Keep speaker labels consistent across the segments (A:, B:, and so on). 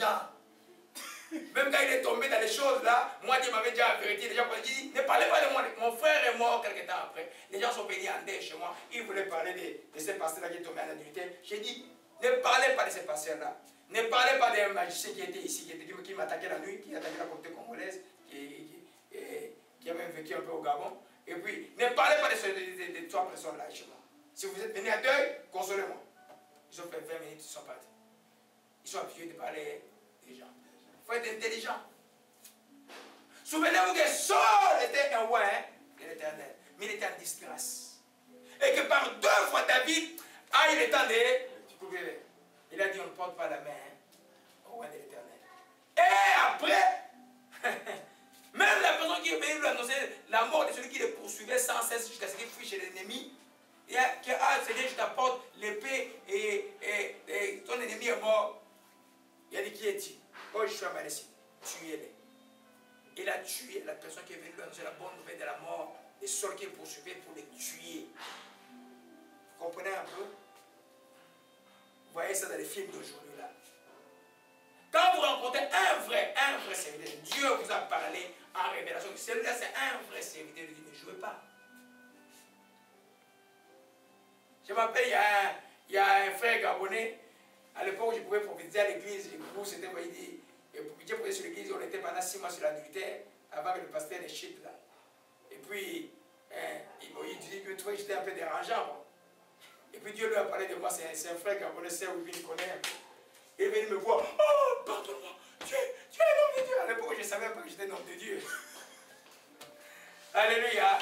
A: gens. Même quand il est tombé dans les choses là, moi Dieu m'avait déjà averti, les gens m'ont dit, ne parlez pas de moi, mon frère est mort quelques temps après. Les gens sont venus en deuil chez moi, ils voulaient parler de ces pasteurs-là qui est tombé en adultère. J'ai dit, ne parlez pas de ces pasteurs-là. Ne parlez pas d'un magicien qui était ici, qui m'attaquait la nuit, qui attaquait la communauté congolaise, qui a même vécu un peu au Gabon. Et puis, ne parlez pas de trois personnes-là chez moi. Si vous êtes venus à deuil, consolez-moi. Ils ont fait 20 minutes, ils sont partis. Ils sont habitués de parler des gens. Il faut être intelligent. Souvenez-vous que Saul était un roi de l'Éternel, mais il était en disgrâce. Et que par 2 fois David a eu le temps de couper. Il a dit on ne porte pas la main au roi de l'Éternel. Et après, même la personne qui est venue lui annoncer la mort de celui qui le poursuivait sans cesse jusqu'à ce qu'il fuit chez l'ennemi, et que Seigneur, je t'apporte l'épée et ton ennemi est mort. Il a dit qui est-il? Oh, je suis Amalécite, tuez-les. Il a tué la personne qui est venue lui annoncer la bonne nouvelle de la mort des Saul qui est poursuivi pour les tuer. Vous comprenez un peu? Vous voyez ça dans les films d'aujourd'hui là. Quand vous rencontrez un vrai serviteur, Dieu vous a parlé en révélation. Celui-là c'est un vrai serviteur de Dieu, ne jouez pas. Je m'appelle, il y a un frère gabonais, à l'époque où je pouvais prophétiser à l'église, c'était quoi il dit, Dieu prophétisait sur l'église, on était pendant 6 mois sur l'adultère, avant que le pasteur ne chute là. Et puis, il dit que toi j'étais un peu dérangeant. Bon. Et puis Dieu lui a parlé de moi, c'est un frère gabonais, c'est où il me connaît un peu. Il est venu me voir, oh, pardonne-moi, tu es l'homme de Dieu. À l'époque, je ne savais pas que j'étais l'homme de Dieu. Alléluia.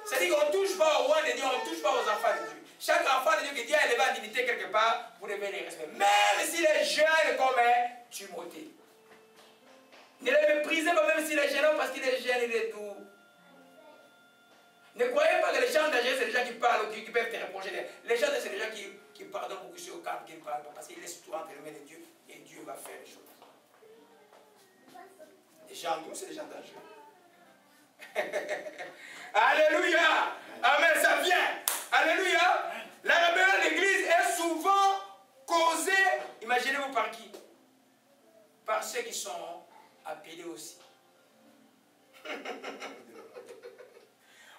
A: C'est-à-dire qu'on ne touche pas au roi de Dieu, on ne touche pas aux enfants de Dieu. Chaque enfant de Dieu que Dieu a élevé en dignité quelque part, vous devez les respecter. Même s'il est jeune comme Timothée. Ne le méprisez pas même s'il est jeune, parce qu'il est jeune, il est tout. Ne croyez pas que les gens d'âge, c'est les gens qui parlent ou qui peuvent te reprocher. Les gens, c'est les gens qui pardonnent beaucoup sur le camp, qui ne parlent pas, parce qu'ils laissent tout entre les mains de Dieu, et Dieu va faire les choses. Les gens nous, c'est les gens d'âge. Alléluia. Amen, ça vient. Alléluia. La rébellion de l'église est souvent causée, imaginez-vous par qui? Par ceux qui sont appelés aussi.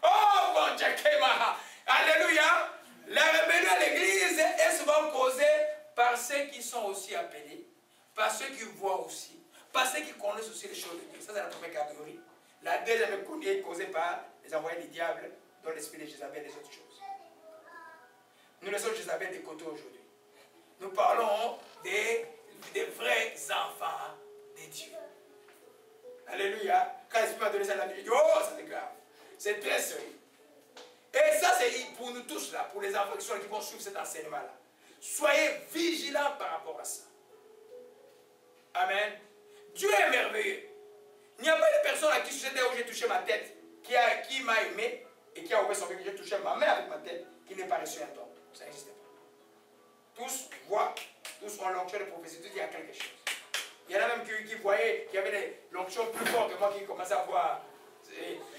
A: Oh bon Dieu, alléluia. La rébellion de l'église est souvent causée par ceux qui sont aussi appelés, par ceux qui voient aussi, par ceux qui connaissent aussi les choses de Dieu. Ça, c'est la première catégorie. La deuxième est causée par les envoyés du diable, dont l'esprit de Jézabel et les autres choses. Nous laissons Jézabel de côté aujourd'hui. Nous parlons des vrais enfants de Dieu. Alléluia. Quand l'esprit m'a donné ça, il dit, oh, c'est grave. C'est très sérieux. Et ça, c'est pour nous tous là, pour les enfants qui vont suivre cet enseignement-là. Soyez vigilants par rapport à ça. Amen. Dieu est merveilleux. Il n'y a pas de personne à qui c'était où j'ai touché ma tête, qui m'a aimé et qui a ouvert son cœur, que j'ai touché ma main avec ma tête, qui n'est pas reçu un don. Ça n'existe pas. Tous voient, tous ont l'onction de prophétie, tous il y a quelque chose. Il y en a même qui voyaient, qui avaient l'onction plus forte que moi, qui commençaient à voir.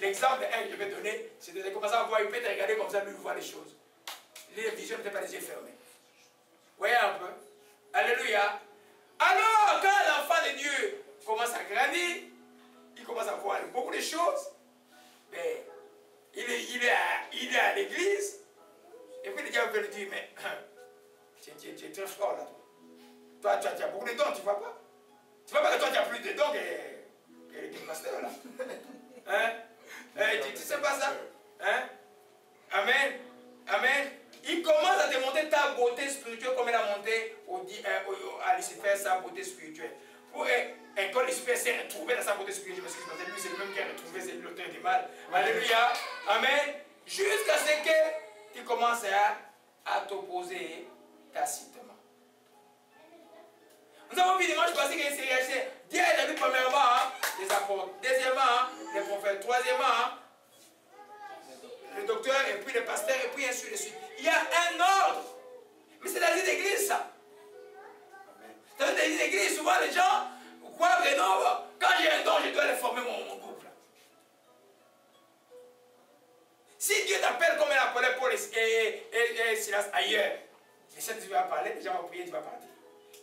A: L'exemple de un que je vais donner, c'est de commencer à voir, il peut te regarder comme ça, lui, il voit les choses. Les visions n'étaient pas les yeux fermés. Vous voyez un peu? Alléluia. Alors, quand l'enfant de Dieu commence à grandir, il commence à voir beaucoup de choses, mais il est à l'église, et puis le diable veut lui dire, mais tu es très fort là. Toi, tu as beaucoup de dons, tu ne vois pas? Tu ne vois pas que toi, tu as plus de dons que le pasteur là? Hein? Tu ne sais pas ça? Hein? Amen. Amen. Il commence à te montrer ta beauté spirituelle comme il a monté à Lucifer sa beauté spirituelle. Quand Lucifer s'est retrouvé dans sa beauté spirituelle, parce que lui c'est le même qui a retrouvé, c'est l'auteur du mal. Alléluia. Amen. Jusqu'à ce que tu commences à t'opposer tacitement. Nous avons vu dimanche passé qu'il s'est réagi. Dieu a vu premièrement les apôtres, deuxièmement les prophètes, troisièmement le docteur, et puis le pasteur, et puis ainsi de suite. Il y a un ordre. Mais c'est dans les églises, ça. Dans les églises, souvent les gens croient que non, quand j'ai un don, je dois le former mon couple. Si Dieu t'appelle comme il a appelé Paul et Silas ailleurs, et si tu vas parler, les gens vont prier, tu vas partir.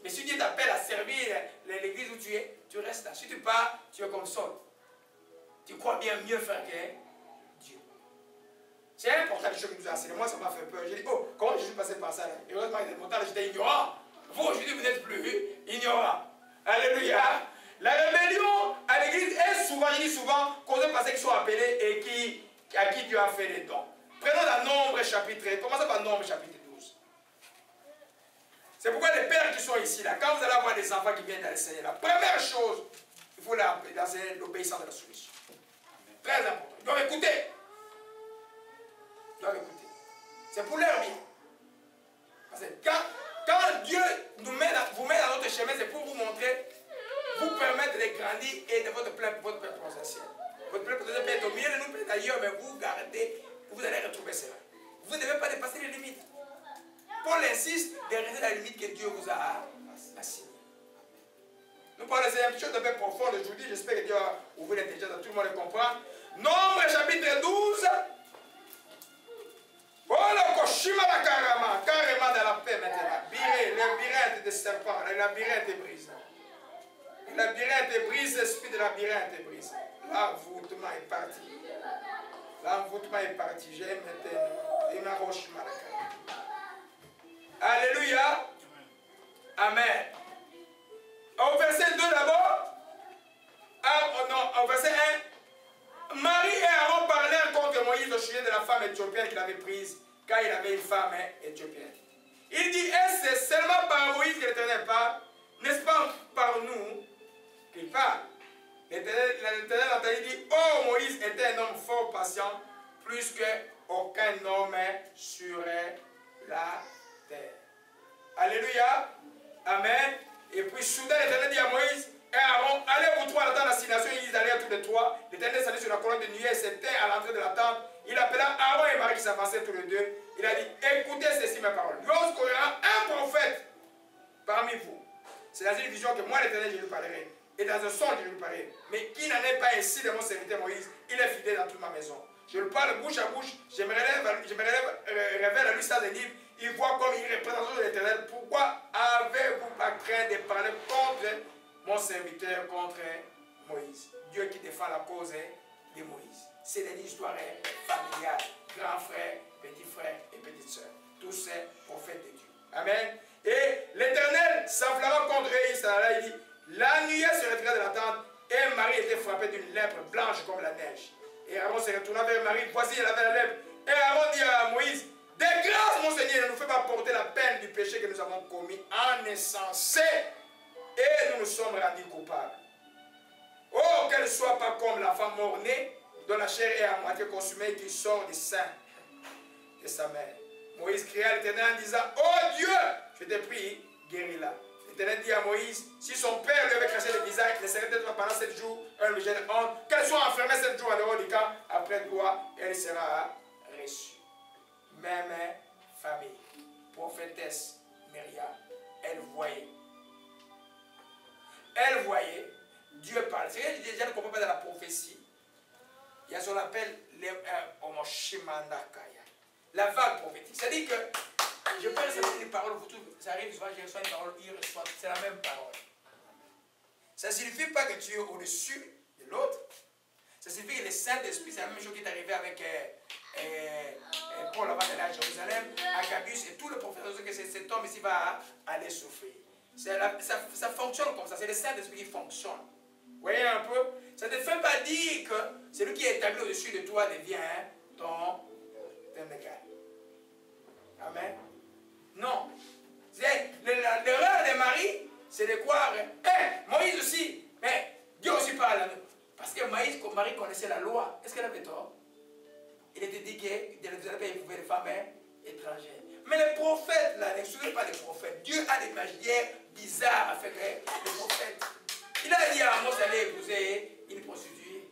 A: Mais si Dieu t'appelle à servir l'église où tu es, tu restes là. Si tu pars, tu es comme Saul. Tu crois bien mieux faire que Dieu. C'est important les choses que nous a enseignées. Moi, ça m'a fait peur. J'ai dit, oh, comment je suis passé par ça là? Et heureusement, mon temps, j'étais ignorant. Vous, aujourd'hui, vous n'êtes plus ignorant. Alléluia. La rébellion à l'église est souvent, je dis souvent, causée par ceux qui sont appelés et à qui Dieu a fait les dons. Prenons dans Nombre chapitre 1. Commençons par Nombre chapitre 12. C'est pourquoi les pères qui sont ici, là, quand vous allez avoir des enfants qui viennent à Seigneur, la première chose, il faut leur enseigner l'obéissance de la soumission. Très important. Ils doivent écouter. Ils doivent écouter. C'est pour leur bien. Parce que quand Dieu vous met dans notre chemin, c'est pour vous montrer, vous permettre de grandir et de votre plein potentiel. Votre plein potentiel peut être au milieu de nous, peut être ailleurs, mais vous gardez, vous allez retrouver cela. Vous ne devez pas dépasser les limites. Paul insiste de rester dans la limite que Dieu vous a assignée. Nous parlons de quelque chose de très profond aujourd'hui. J'espère que Dieu a ouvert l'intelligence à tout le monde le comprendre. Nombre chapitre 12. Oh, le Koshima la carrément dans la paix maintenant. Le labyrinthe des serpents, le labyrinthe est brisé. Le labyrinthe est brisé, l'esprit de labyrinthe est brisé. L'envoûtement est parti. L'envoûtement est parti. J'aime maintenant. Alléluia. Amen. Au verset 2 d'abord. Au verset 1. Marie et Aaron parlèrent contre Moïse au sujet de la femme éthiopienne qu'il avait prise, car il avait une femme éthiopienne. Il dit, est-ce que c'est seulement par Moïse que l'Éternel parle? N'est-ce pas par nous qu'il parle? L'Éternel entendit dit, oh, Moïse était un homme fort patient, plus qu'aucun homme sur la terre. Alléluia. Amen. Et puis soudain l'Éternel dit à Moïse et Aaron, allez vous trois à la tente d'assignation. Ils allèrent tous les trois. L'Éternel s'allait sur la colonne de nuée et s'était à l'entrée de la tente. Il appela Aaron et Marie qui s'avançaient tous les deux. Il a dit, écoutez ceci mes paroles. Lorsqu'il y aura un prophète parmi vous, c'est dans une vision que moi l'Éternel je lui parlerai. Et dans un songe je lui parlerai. Mais qui n'en est pas ainsi de mon serviteur Moïse, il est fidèle dans toute ma maison. Je le parle bouche à bouche, je me révèle à lui sans des livres. Il voit comme il représente l'Éternel. Pourquoi avez-vous pas craint de parler contre mon serviteur, contre Moïse? Dieu qui défend la cause de Moïse. C'est une histoire familiale. Grand frère, petit frère et petite soeur. Tous ces prophètes de Dieu. Amen. Et l'Éternel s'enflamma contre eux. Il dit, la nuée se retira de la tente et Marie était frappée d'une lèpre blanche comme la neige. Et Aaron se retourna vers Marie. Voici, elle avait la lèpre. Et Aaron dit à Moïse, de grâce, mon Seigneur, ne nous fais pas porter la peine du péché que nous avons commis en insensé. Et nous nous sommes rendus coupables. Oh, qu'elle ne soit pas comme la femme mort-née, dont la chair est à moitié consumée, qui sort des seins de sa mère. Moïse cria à l'Éternel en disant, oh Dieu, je t'ai prie, guéris-la. L'Éternel dit à Moïse, si son père lui avait craché le visage, il ne serait peut-être pas pendant 7 jours un objet de honte, qu'elle soit enfermée 7 jours en dehors du camp, après quoi elle sera reçue. Même famille, prophétesse Myriam, elle voyait, Dieu parle. C'est que déjà ne comprends pas dans la prophétie. Il y a ce qu'on appelle la vague prophétique. C'est-à-dire que je peux recevoir des paroles, ça arrive souvent, je reçois une parole, il reçoit, c'est la même parole. Ça ne signifie pas que tu es au-dessus de l'autre. Ça signifie que le Saint-Esprit, c'est la même chose qui est arrivé avec Paul avant d'aller à Jérusalem, Agabus et tout le prophète, que cet homme ici va aller souffrir. Ça fonctionne comme ça, c'est le Saint-Esprit qui fonctionne. Vous voyez un peu? Ça ne fait pas dire que celui qui est établi au-dessus de toi devient ton égal. Amen. Non. L'erreur de Marie, c'est de croire, Moïse aussi, mais Dieu aussi parle à nous. Parce que Marie connaissait la loi. Est-ce qu'elle avait tort? Il était dit que vous n'allez pas éprouver les femmes étrangères. Mais les prophètes, là, ne souvenez pas des prophètes. Dieu a des magières bizarres à faire les prophètes. Il a dit à Amos d'aller épouser une prostituée.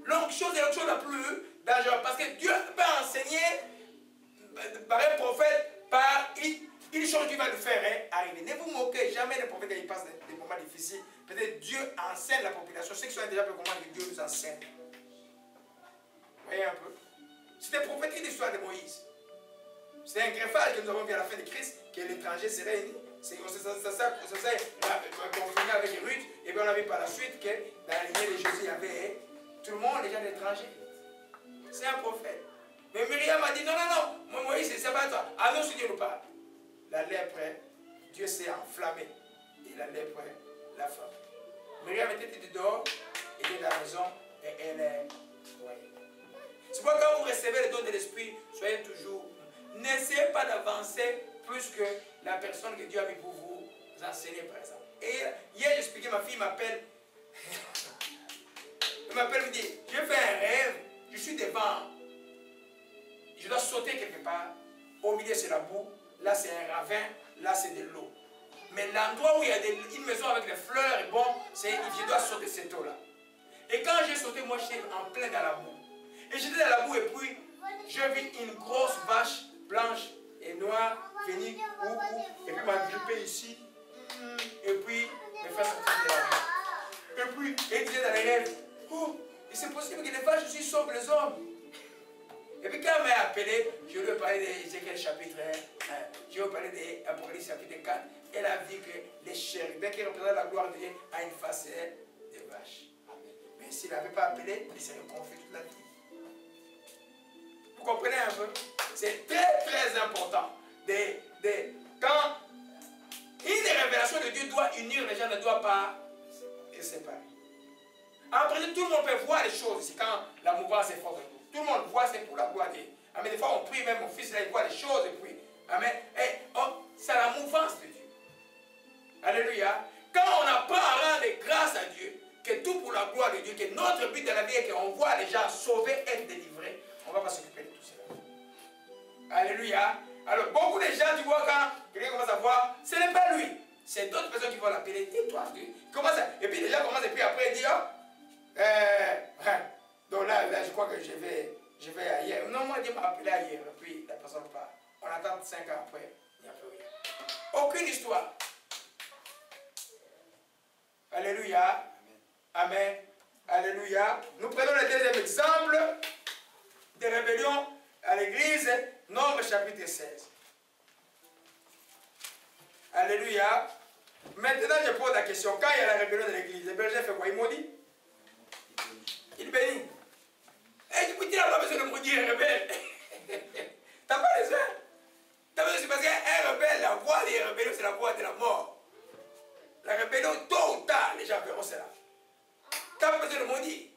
A: L'onction, c'est l'onction la plus dangereuse. Parce que Dieu peut enseigner par un prophète, par une chose qui va le faire arriver. Ne vous moquez jamais des prophètes quand ils passent des moments difficiles. Peut-être Dieu enseigne la population. Ceux qui sont déjà peu comment Dieu nous enseigne. Vous voyez un peu? C'était prophétique l'histoire de Moïse. C'est un greffage que nous avons vu à la fin de Christ, que l'étranger serait uni. C'est ça confirmé avec Ruth. Et bien on a vu par la suite que dans la lignée de Jésus, il y avait tout le monde, les gens d'étrangers. C'est un prophète. Mais Myriam a dit non, non, non, moi, Moïse, c'est pas toi. Annonce Dieu nous parle. La lèpre, Dieu s'est enflammé. Et la lèpre, la femme. Myriam était dehors, elle était dans la maison, et elle est. C'est pourquoi quand vous recevez le don de l'esprit, soyez toujours. N'essayez pas d'avancer plus que la personne que Dieu a mis pour vous enseigner, par exemple. Et hier, j'expliquais, ma fille m'appelle. Elle m'appelle, me dit, j'ai fait un rêve, je suis devant. Je dois sauter quelque part. Au milieu, c'est la boue. Là, c'est un ravin. Là, c'est de l'eau. Mais l'endroit où il y a une maison avec des fleurs, et bon, je dois sauter cette eau-là. Et quand j'ai sauté, moi, j'étais en plein dans la boue. Et j'étais dans la boue, et puis, je vis une grosse vache blanche et noire venir, et puis m'agripper ici, et puis me faire sortir de la boue. Et puis, elle disait dans les rêves, oh, et c'est possible que les vaches aussi sauvent les hommes. Et puis quand elle m'a appelé, je lui ai parlé d'Ézéchiel chapitre 1, je lui ai parlé d'Apocalypse chapitre 4, elle a vu que les chérubins qui représentent la gloire de Dieu ont une face de vache. Mais s'il n'avait pas appelé, il serait confus toute la vie. Vous comprenez un peu? C'est très très important. Quand une révélation de Dieu doit unir, les gens ne doivent pas les séparer. Après, tout le monde peut voir les choses. C'est quand la mouvance est forte. Tout le monde voit, c'est pour la gloire de Dieu. Amen. Des fois, on prie, même mon fils, là, il voit les choses. Et puis, amen. C'est la mouvance de Dieu. Alléluia. Quand on apprend à rendre grâce à Dieu, que tout pour la gloire de Dieu, que notre but de la vie est qu'on voit les gens sauvés, être délivrés, on ne va pas s'occuper de tout cela. Alléluia. Alors, beaucoup de gens, tu vois, quand quelqu'un commence à voir, ce n'est pas lui. C'est d'autres personnes qui vont l'appeler. Tais-toi. Et puis, les gens commencent, et puis après, ils disent, donc là, je crois que je vais ailleurs. Non, moi, Dieu m'a appelé ailleurs. Et puis, la personne part. On attend 5 ans après, il n'y a plus rien. Aucune histoire. Alléluia. Amen. Alléluia. Nous prenons le deuxième exemple de rébellion à l'église, Nombre chapitre 16. Alléluia. Maintenant, je pose la question. Quand il y a la rébellion de l'église, les bergers font quoi? Ils maudit? Il bénit. Et du coup, tu n'as pas besoin de maudire un rebelle. Tu n'as pas besoin. Tu as besoin, parce qu'un rebelle, la voie des rébellions, c'est la voie de la mort. La rébellion, tôt ou tard, les gens verront cela. Tu n'as pas besoin de maudire.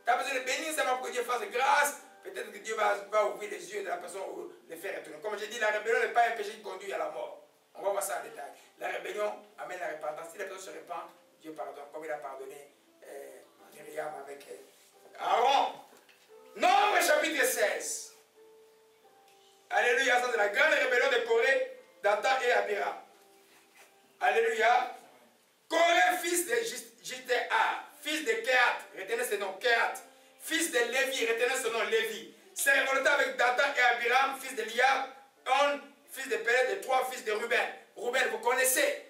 A: Tu as besoin de bénir seulement pour que Dieu fasse grâce. Peut-être que Dieu va ouvrir les yeux de la personne ou les faire retourner. Comme je dis, la rébellion n'est pas un péché qui conduit à la mort. On va voir ça en détail. La rébellion amène la repentance. Si la personne se repent, Dieu pardonne. Comme il a pardonné Myriam avec Aaron. Nombre chapitre 16. Alléluia. Ça c'est la grande rébellion de Corée, Dathan et Abiram. Alléluia. Corée, fils de J.T.A., fils de Kehat, retenez ce nom, Kehat, fils de Lévi, retenez ce nom, Lévi, s'est révolté avec Dathan et Abiram, fils de Liab, On, fils de Pélet, et 3 fils de Ruben. Ruben, vous connaissez.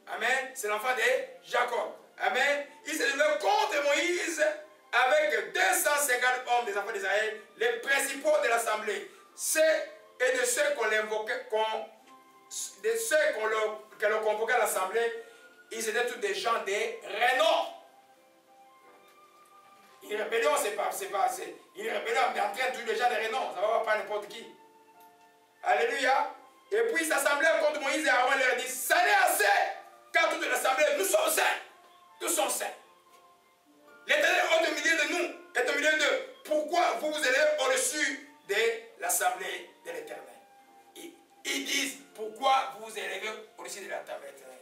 A: Amen. C'est l'enfant de Jacob. Amen. Il s'est levé contre Moïse avec 250 hommes des enfants d'Israël, les principaux de l'assemblée. Et de ceux qu'on l'invoquait, que l'on convoquait à l'assemblée, ils étaient tous des gens de renom. Une rébellion, c'est une rébellion, mais entraîne tous les gens de renom. Ça ne va pas n'importe qui. Alléluia. Et puis ils s'assemblaient contre Moïse et Aaron leur dit, ça n'est assez, car toute l'assemblée, nous sommes saints. Tous sont saints. L'Éternel est au milieu de nous, est au milieu d'eux. Pourquoi vous vous élevez au-dessus de l'assemblée de l'Éternel? Ils disent, pourquoi vous vous élevez au-dessus de l'assemblée de l'Éternel?